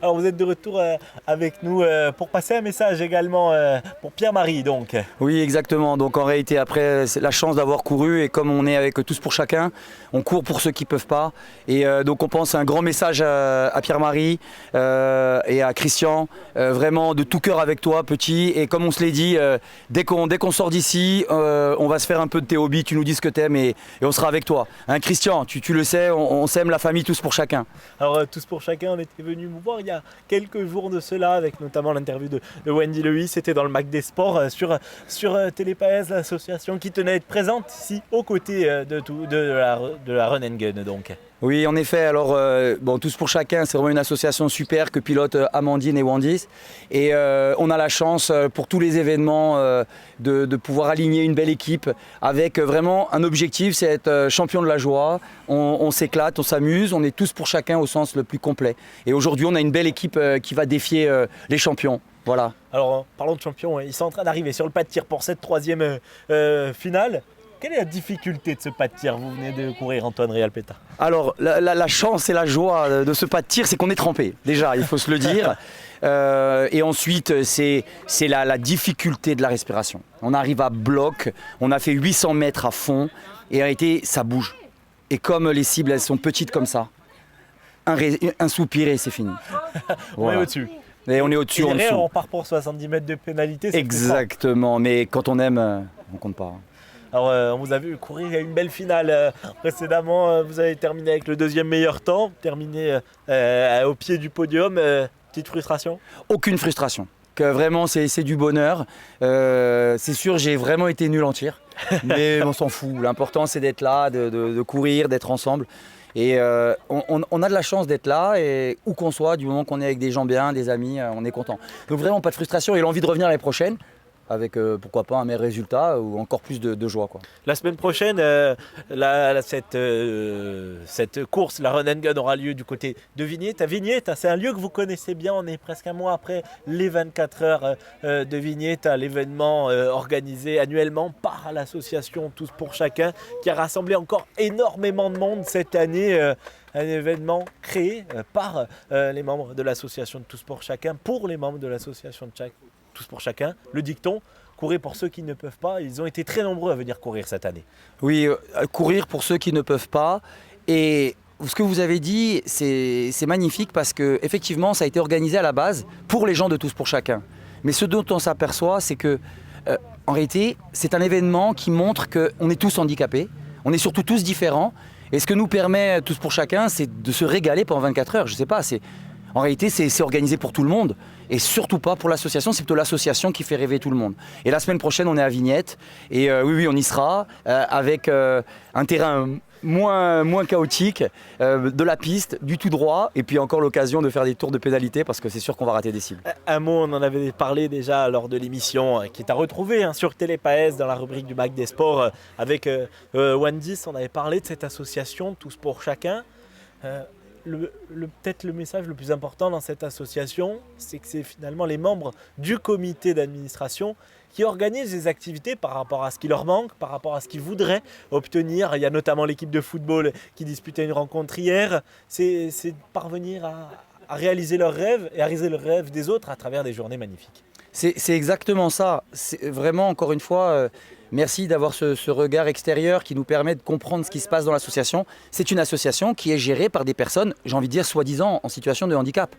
Alors vous êtes de retour avec nous pour passer un message également pour Pierre-Marie donc. Oui, exactement. Donc en réalité, après, c'est la chance d'avoir couru et comme on est avec Tous pour Chacun, on court pour ceux qui ne peuvent pas. Et donc on pense un grand message à Pierre-Marie et à Christian, vraiment de tout cœur avec toi, petit. Et comme on se l'est dit, dès qu'on sort d'ici, on va se faire un peu de tes hobbies, tu nous dis ce que tu aimes et on sera avec toi. Hein, Christian, tu le sais, on s'aime la famille Tous pour Chacun. Alors Tous pour Chacun, on était venu vous voir il y a quelques jours de cela avec notamment l'interview de Wendy Lewis. C'était dans le Mac des Sports sur Télépaès, l'association qui tenait à être présente ici aux côtés de la Run and Gun donc. Oui, en effet. Alors, Tous pour Chacun, c'est vraiment une association super que pilotent Amandine et Wandis. Et on a la chance pour tous les événements de pouvoir aligner une belle équipe avec vraiment un objectif, c'est être champion de la joie. On s'éclate, on s'amuse, on est tous pour chacun au sens le plus complet. Et aujourd'hui, on a une belle équipe qui va défier les champions. Voilà. Alors, parlons de champions, ils sont en train d'arriver sur le pas de tir pour cette troisième finale. Quelle est la difficulté de ce pas de tir? Vous venez de courir, Antoine Réal-Péta. Alors, la chance et la joie de ce pas de tir, c'est qu'on est trempé. Déjà, il faut se le dire. Et ensuite, c'est la difficulté de la respiration. On arrive à bloc, on a fait 800 mètres à fond, et en réalité, ça bouge. Et comme les cibles, elles sont petites comme ça, un soupir et c'est fini. On est au-dessus. Et on est au-dessus, en dessous. On part pour 70 mètres de pénalité. Exactement, mais quand on aime, on compte pas. Alors, on vous a vu courir une belle finale précédemment. Vous avez terminé avec le deuxième meilleur temps, terminé au pied du podium. Petite frustration? Aucune frustration. Que vraiment, c'est du bonheur. C'est sûr, j'ai vraiment été nul en tir, mais on s'en fout. L'important, c'est d'être là, de courir, d'être ensemble. Et on a de la chance d'être là, et où qu'on soit, du moment qu'on est avec des gens bien, des amis, on est content. Donc vraiment, pas de frustration et l'envie de revenir l'année prochaine, avec pourquoi pas un meilleur résultat ou encore plus de joie, quoi. La semaine prochaine, cette course, la Run and Gun, aura lieu du côté de Vignettes. À Vignettes, c'est un lieu que vous connaissez bien. On est presque un mois après les 24 heures de Vignettes, l'événement organisé annuellement par l'association Tous pour Chacun, qui a rassemblé encore énormément de monde cette année. Un événement créé par les membres de l'association Tous pour Chacun, pour les membres de l'association Tous pour Chacun. Le dicton, courir pour ceux qui ne peuvent pas. Ils ont été très nombreux à venir courir cette année. Oui, courir pour ceux qui ne peuvent pas. Et ce que vous avez dit, c'est magnifique parce que effectivement, ça a été organisé à la base pour les gens de Tous pour Chacun. Mais ce dont on s'aperçoit, c'est que en réalité, c'est un événement qui montre qu'on est tous handicapés, on est surtout tous différents. Et ce que nous permet Tous pour Chacun, c'est de se régaler pendant 24 heures. Je ne sais pas, en réalité, c'est organisé pour tout le monde et surtout pas pour l'association. C'est plutôt l'association qui fait rêver tout le monde. Et la semaine prochaine, on est à Vignettes. Et oui, on y sera avec un terrain moins chaotique, de la piste, du tout droit. Et puis encore l'occasion de faire des tours de pénalité parce que c'est sûr qu'on va rater des cibles. Un mot, on en avait parlé déjà lors de l'émission qui est à retrouver sur Télépaès dans la rubrique du Mac des Sports avec Wandis. On avait parlé de cette association Tous pour Chacun. Peut-être le message le plus important dans cette association, c'est que c'est finalement les membres du comité d'administration qui organisent les activités par rapport à ce qui leur manque, par rapport à ce qu'ils voudraient obtenir. Il y a notamment l'équipe de football qui disputait une rencontre hier. C'est de parvenir à réaliser leurs rêves et à réaliser le rêve des autres à travers des journées magnifiques. C'est exactement ça. C'est vraiment, encore une fois, merci d'avoir ce regard extérieur qui nous permet de comprendre ce qui se passe dans l'association. C'est une association qui est gérée par des personnes, j'ai envie de dire, soi-disant en situation de handicap.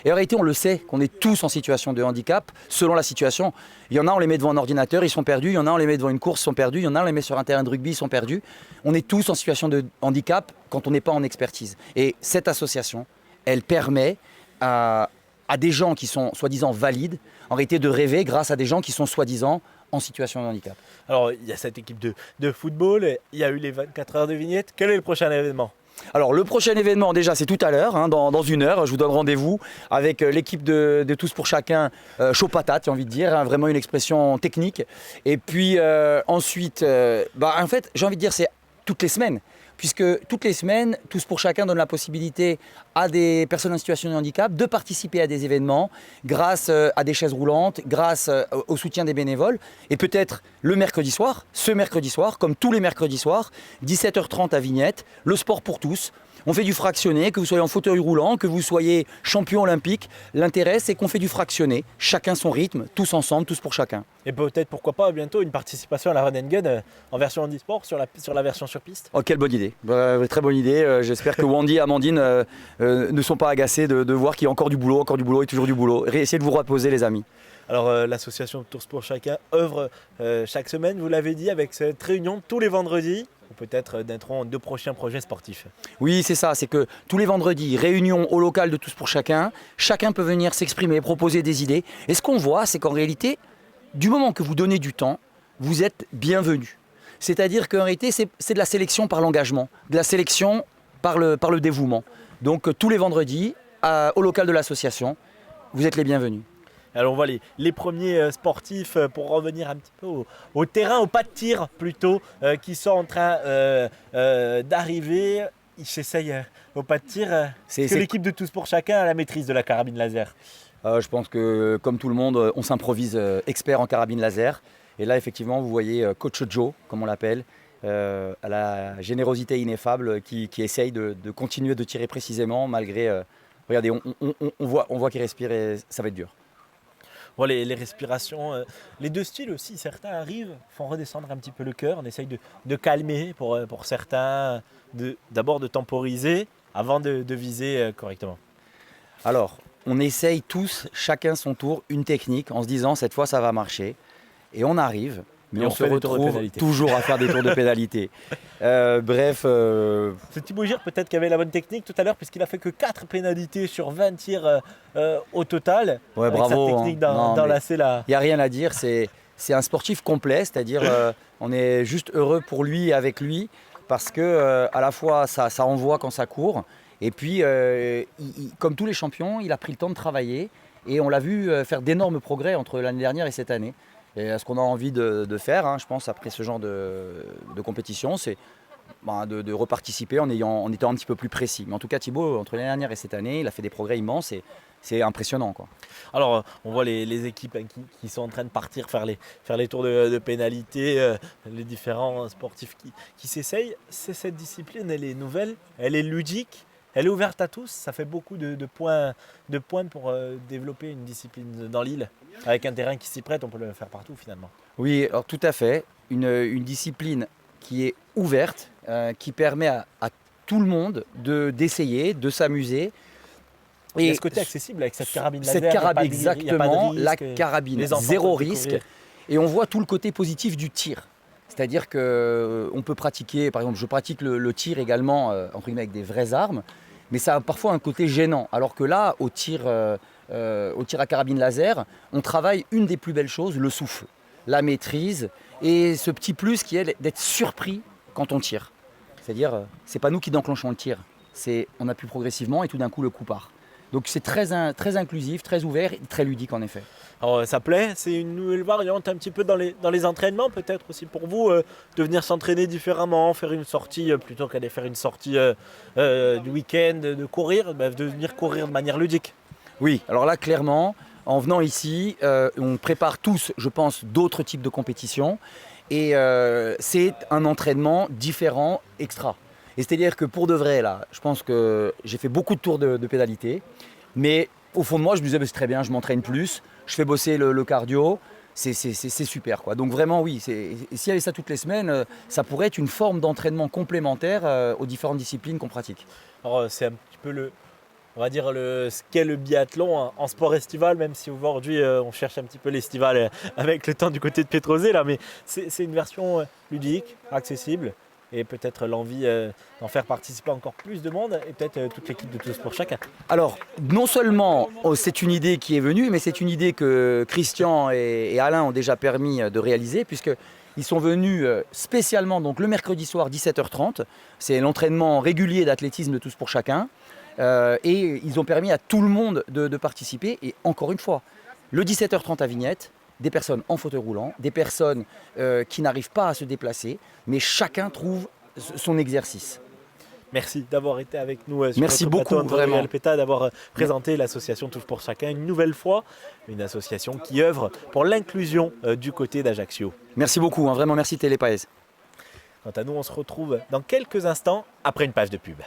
Et en réalité, on le sait, qu'on est tous en situation de handicap, selon la situation. Il y en a, on les met devant un ordinateur, ils sont perdus. Il y en a, on les met devant une course, ils sont perdus. Il y en a, on les met sur un terrain de rugby, ils sont perdus. On est tous en situation de handicap quand on n'est pas en expertise. Et cette association, elle permet à des gens qui sont soi-disant valides, en réalité de rêver grâce à des gens qui sont soi-disant en situation de handicap. Alors, il y a cette équipe de football, il y a eu les 24 heures de Vignettes. Quel est le prochain événement ? Alors le prochain événement, déjà c'est tout à l'heure, dans une heure, je vous donne rendez-vous avec l'équipe de Tous pour Chacun, chaud patate, j'ai envie de dire, vraiment une expression technique. Et puis ensuite, en fait, j'ai envie de dire c'est toutes les semaines. Puisque toutes les semaines, Tous pour Chacun donne la possibilité à des personnes en situation de handicap de participer à des événements grâce à des chaises roulantes, grâce au soutien des bénévoles. Et peut-être ce mercredi soir, comme tous les mercredis soirs, 17h30 à Vignettes, le sport pour tous. On fait du fractionné, que vous soyez en fauteuil roulant, que vous soyez champion olympique. L'intérêt, c'est qu'on fait du fractionné, chacun son rythme, tous ensemble, tous pour chacun. Et peut-être, pourquoi pas, bientôt une participation à la Run and Gun en version handisport sur la version sur piste. Oh, quelle bonne idée, très bonne idée. J'espère que Wandy et Amandine ne sont pas agacés de voir qu'il y a encore du boulot et toujours du boulot. Essayez de vous reposer les amis. Alors l'association Tous pour Chacun œuvre chaque semaine, vous l'avez dit, avec cette réunion tous les vendredis, ou peut-être naîtront de prochains projets sportifs. Oui, c'est ça, c'est que tous les vendredis, réunion au local de Tous pour Chacun, chacun peut venir s'exprimer, proposer des idées. Et ce qu'on voit, c'est qu'en réalité, du moment que vous donnez du temps, vous êtes bienvenu. C'est-à-dire qu'en réalité, c'est de la sélection par l'engagement, de la sélection par le dévouement. Donc tous les vendredis, au local de l'association, vous êtes les bienvenus. Alors on voit les premiers sportifs, pour revenir un petit peu au terrain, au pas de tir plutôt, qui sont en train d'arriver. Ils s'essayent au pas de tir. Est-ce que l'équipe de Tous pour Chacun a la maîtrise de la carabine laser? Je pense que comme tout le monde, on s'improvise expert en carabine laser. Et là effectivement vous voyez Coach Joe, comme on l'appelle, à la générosité ineffable qui essaye de continuer de tirer précisément malgré... regardez, on voit qu'il respire et ça va être dur. Bon, les respirations, les deux styles aussi, certains arrivent, font redescendre un petit peu le cœur, on essaye de calmer pour certains, d'abord de temporiser avant de viser correctement. Alors, on essaye tous, chacun son tour, une technique en se disant cette fois ça va marcher et on arrive. Mais on se retrouve toujours à faire des tours de pénalité. Bref. C'est Thibaut Gir peut-être qui avait la bonne technique tout à l'heure puisqu'il a fait que 4 pénalités sur 20 tirs au total. Ouais, avec bravo. Sa technique d'enlacer la... Il n'y a rien à dire, c'est un sportif complet, c'est-à-dire on est juste heureux pour lui et avec lui parce que à la fois ça envoie quand ça court et puis comme tous les champions, il a pris le temps de travailler et on l'a vu faire d'énormes progrès entre l'année dernière et cette année. Et ce qu'on a envie de faire, je pense, après ce genre de compétition, c'est de reparticiper en étant un petit peu plus précis. Mais en tout cas, Thibaut, entre l'année dernière et cette année, il a fait des progrès immenses et c'est impressionnant, quoi. Alors, on voit les équipes qui sont en train de partir faire les tours de pénalité, les différents sportifs qui s'essayent. Cette discipline, elle est nouvelle, elle est ludique. Elle est ouverte à tous, ça fait beaucoup de points pour développer une discipline dans l'île. Avec un terrain qui s'y prête, on peut le faire partout finalement. Oui, alors tout à fait. Une discipline qui est ouverte, qui permet à tout le monde d'essayer, de s'amuser. Et il y a ce côté accessible avec cette carabine laser. Cette carabine, exactement, la risque, carabine, zéro risque. Et on voit tout le côté positif du tir. C'est-à-dire qu'on peut pratiquer, par exemple, je pratique le tir également entre guillemets avec des vraies armes, mais ça a parfois un côté gênant. Alors que là, au tir à carabine laser, on travaille une des plus belles choses, le souffle, la maîtrise et ce petit plus qui est d'être surpris quand on tire. C'est-à-dire, c'est pas nous qui déclenchons le tir, on appuie progressivement et tout d'un coup le coup part. Donc c'est très inclusif, très ouvert et très ludique en effet. Alors ça plaît, c'est une nouvelle variante un petit peu dans les entraînements peut-être aussi pour vous, de venir s'entraîner différemment, faire une sortie plutôt qu'aller faire une sortie du week-end, de courir, de venir courir de manière ludique. Oui, alors là clairement, en venant ici, on prépare tous, je pense, d'autres types de compétitions et c'est un entraînement différent, extra. Et c'est-à-dire que pour de vrai, là, je pense que j'ai fait beaucoup de tours de pédalité, mais au fond de moi, je me disais, c'est très bien, je m'entraîne plus, je fais bosser le cardio, c'est super, quoi. Donc vraiment, oui, s'il y avait ça toutes les semaines, ça pourrait être une forme d'entraînement complémentaire aux différentes disciplines qu'on pratique. Alors c'est un petit peu on va dire ce qu'est le biathlon en sport estival, même si aujourd'hui on cherche un petit peu l'estival avec le temps du côté de Pétrosé, là, mais c'est une version ludique, accessible. Et peut-être l'envie d'en faire participer encore plus de monde et peut-être toute l'équipe de Tous pour Chacun. Alors, non seulement c'est une idée qui est venue, mais c'est une idée que Christian et Alain ont déjà permis de réaliser puisqu'ils sont venus spécialement donc, le mercredi soir 17h30. C'est l'entraînement régulier d'athlétisme de Tous pour Chacun. Et ils ont permis à tout le monde de participer. Et encore une fois, le 17h30 à Vignette, des personnes en fauteuil roulant, des personnes qui n'arrivent pas à se déplacer, mais chacun trouve son exercice. Merci d'avoir été avec nous sur Merci notre beaucoup, plateau, vraiment. Alpeta, d'avoir présenté l'association Tous pour Chacun une nouvelle fois, une association qui œuvre pour l'inclusion du côté d'Ajaccio. Merci beaucoup, vraiment merci Télépaez. Quant à nous, on se retrouve dans quelques instants après une page de pub.